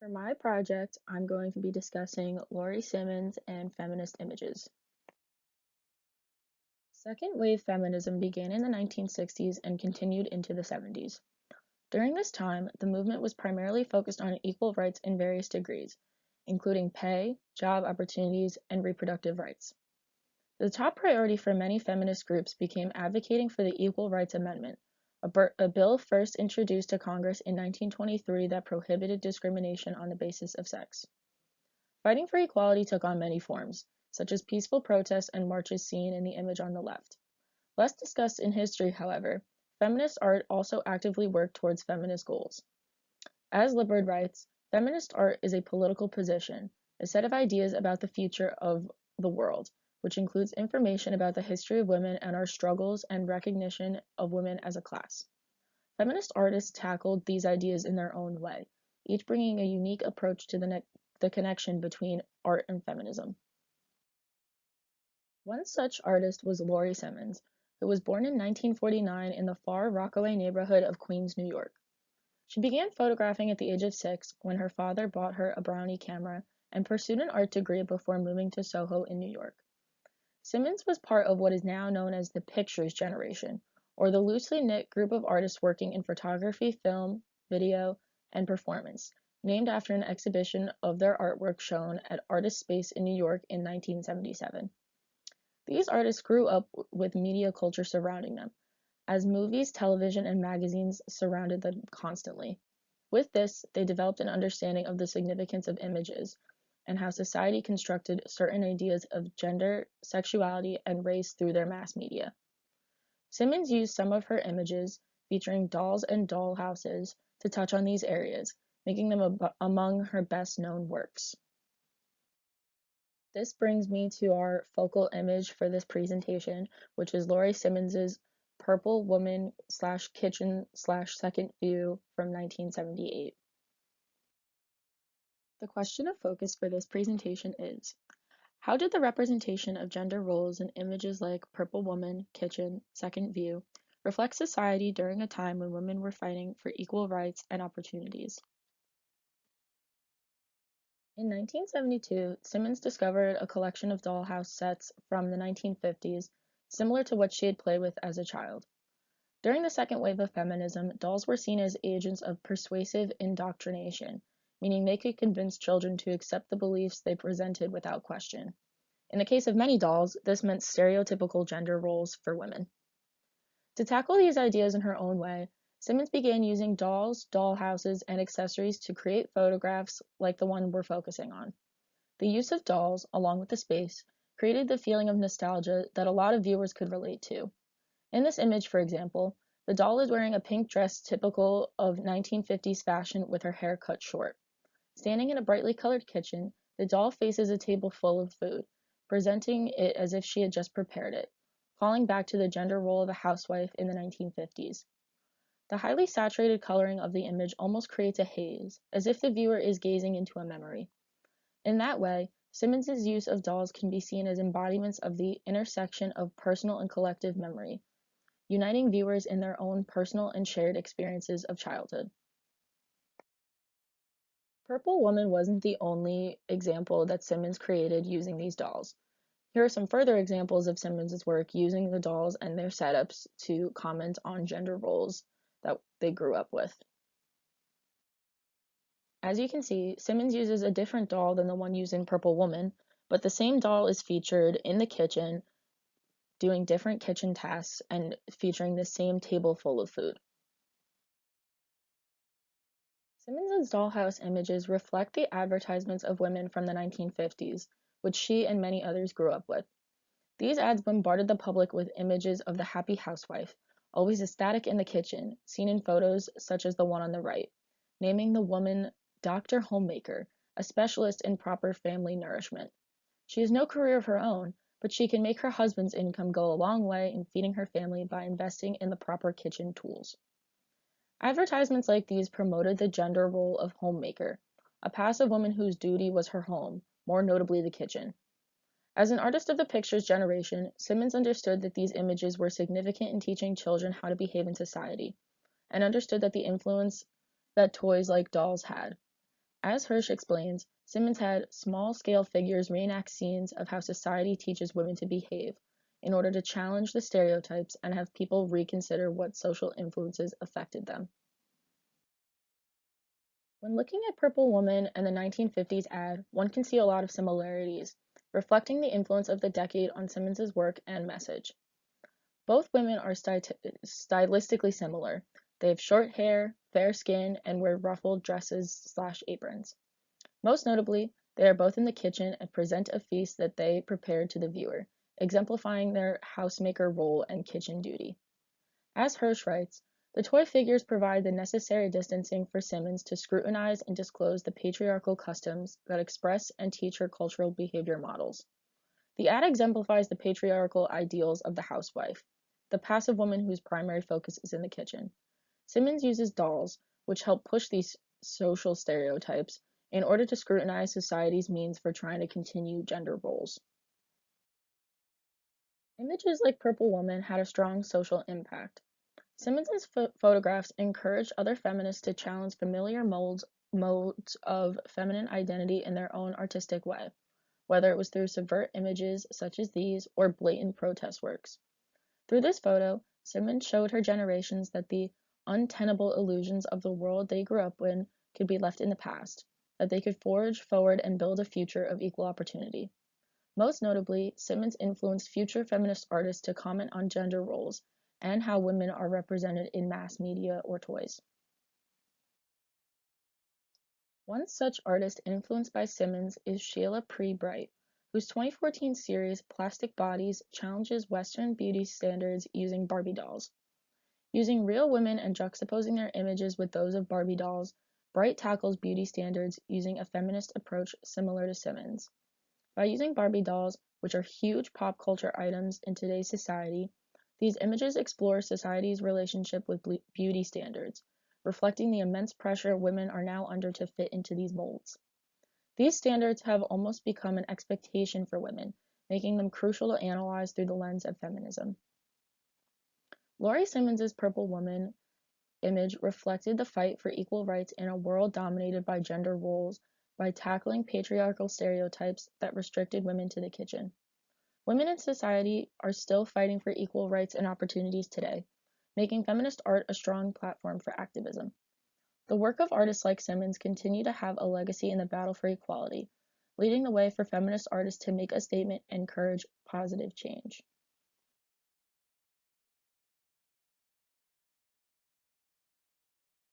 For my project, I'm going to be discussing Laurie Simmons and feminist images. Second wave feminism began in the 1960s and continued into the 70s. During this time, the movement was primarily focused on equal rights in various degrees, including pay, job opportunities, and reproductive rights. The top priority for many feminist groups became advocating for the Equal Rights Amendment, a bill first introduced to Congress in 1923 that prohibited discrimination on the basis of sex. Fighting for equality took on many forms, such as peaceful protests and marches seen in the image on the left. Less discussed in history, however, feminist art also actively worked towards feminist goals. As Liberd writes, feminist art is a political position, a set of ideas about the future of the world, which includes information about the history of women and our struggles and recognition of women as a class. Feminist artists tackled these ideas in their own way, each bringing a unique approach to the connection between art and feminism. One such artist was Laurie Simmons, who was born in 1949 in the Far Rockaway neighborhood of Queens, New York. She began photographing at the age of 6 when her father bought her a Brownie camera and pursued an art degree before moving to Soho in New York. Simmons was part of what is now known as the Pictures generation, or the loosely knit group of artists working in photography, film, video, and performance, named after an exhibition of their artwork shown at Artist Space in New York in 1977. These artists grew up with media culture surrounding them, as movies, television, and magazines surrounded them constantly. With this, they developed an understanding of the significance of images and how society constructed certain ideas of gender, sexuality, and race through their mass media. Simmons used some of her images, featuring dolls and dollhouses, to touch on these areas, making them among her best-known works. This brings me to our focal image for this presentation, which is Laurie Simmons's Purple Woman / Kitchen / Second View from 1978. The question of focus for this presentation is, how did the representation of gender roles in images like Purple Woman, Kitchen, Second View reflect society during a time when women were fighting for equal rights and opportunities? In 1972, Simmons discovered a collection of dollhouse sets from the 1950s, similar to what she had played with as a child. During the second wave of feminism, dolls were seen as agents of persuasive indoctrination, meaning they could convince children to accept the beliefs they presented without question. In the case of many dolls, this meant stereotypical gender roles for women. To tackle these ideas in her own way, Simmons began using dolls, dollhouses, and accessories to create photographs like the one we're focusing on. The use of dolls, along with the space, created the feeling of nostalgia that a lot of viewers could relate to. In this image, for example, the doll is wearing a pink dress typical of 1950s fashion with her hair cut short. Standing in a brightly colored kitchen, the doll faces a table full of food, presenting it as if she had just prepared it, calling back to the gender role of a housewife in the 1950s. The highly saturated coloring of the image almost creates a haze, as if the viewer is gazing into a memory. In that way, Simmons's use of dolls can be seen as embodiments of the intersection of personal and collective memory, uniting viewers in their own personal and shared experiences of childhood. Purple Woman wasn't the only example that Simmons created using these dolls. Here are some further examples of Simmons's work using the dolls and their setups to comment on gender roles that they grew up with. As you can see, Simmons uses a different doll than the one used in Purple Woman, but the same doll is featured in the kitchen, doing different kitchen tasks and featuring the same table full of food. Simmons's dollhouse images reflect the advertisements of women from the 1950s, which she and many others grew up with. These ads bombarded the public with images of the happy housewife, always ecstatic in the kitchen, seen in photos such as the one on the right, naming the woman Dr. Homemaker, a specialist in proper family nourishment. She has no career of her own, but she can make her husband's income go a long way in feeding her family by investing in the proper kitchen tools. Advertisements like these promoted the gender role of homemaker, a passive woman whose duty was her home, more notably the kitchen. As an artist of the pictures generation, Simmons understood that these images were significant in teaching children how to behave in society, and understood that the influence that toys like dolls had. As Hirsch explains, Simmons had small-scale figures reenact scenes of how society teaches women to behave in order to challenge the stereotypes and have people reconsider what social influences affected them. When looking at Purple Woman and the 1950s ad, one can see a lot of similarities, reflecting the influence of the decade on Simmons's work and message. Both women are stylistically similar. They have short hair, fair skin, and wear ruffled dresses/aprons. Most notably, they are both in the kitchen and present a feast that they prepared to the viewer, exemplifying their housemaker role and kitchen duty. As Hirsch writes, the toy figures provide the necessary distancing for Simmons to scrutinize and disclose the patriarchal customs that express and teach her cultural behavior models. The ad exemplifies the patriarchal ideals of the housewife, the passive woman whose primary focus is in the kitchen. Simmons uses dolls, which help push these social stereotypes, in order to scrutinize society's means for trying to continue gender roles. Images like Purple Woman had a strong social impact. Simmons's photographs encouraged other feminists to challenge familiar modes of feminine identity in their own artistic way, whether it was through subvert images such as these or blatant protest works. Through this photo, Simmons showed her generations that the untenable illusions of the world they grew up in could be left in the past, that they could forge forward and build a future of equal opportunity. Most notably, Simmons influenced future feminist artists to comment on gender roles and how women are represented in mass media or toys. One such artist influenced by Simmons is Sheila Pre Bright, whose 2014 series Plastic Bodies challenges Western beauty standards using Barbie dolls. Using real women and juxtaposing their images with those of Barbie dolls, Bright tackles beauty standards using a feminist approach similar to Simmons. By using Barbie dolls, which are huge pop culture items in today's society, these images explore society's relationship with beauty standards, reflecting the immense pressure women are now under to fit into these molds. These standards have almost become an expectation for women, making them crucial to analyze through the lens of feminism. Laurie Simmons's Purple Woman image reflected the fight for equal rights in a world dominated by gender roles by tackling patriarchal stereotypes that restricted women to the kitchen. Women in society are still fighting for equal rights and opportunities today, making feminist art a strong platform for activism. The work of artists like Simmons continue to have a legacy in the battle for equality, leading the way for feminist artists to make a statement and encourage positive change.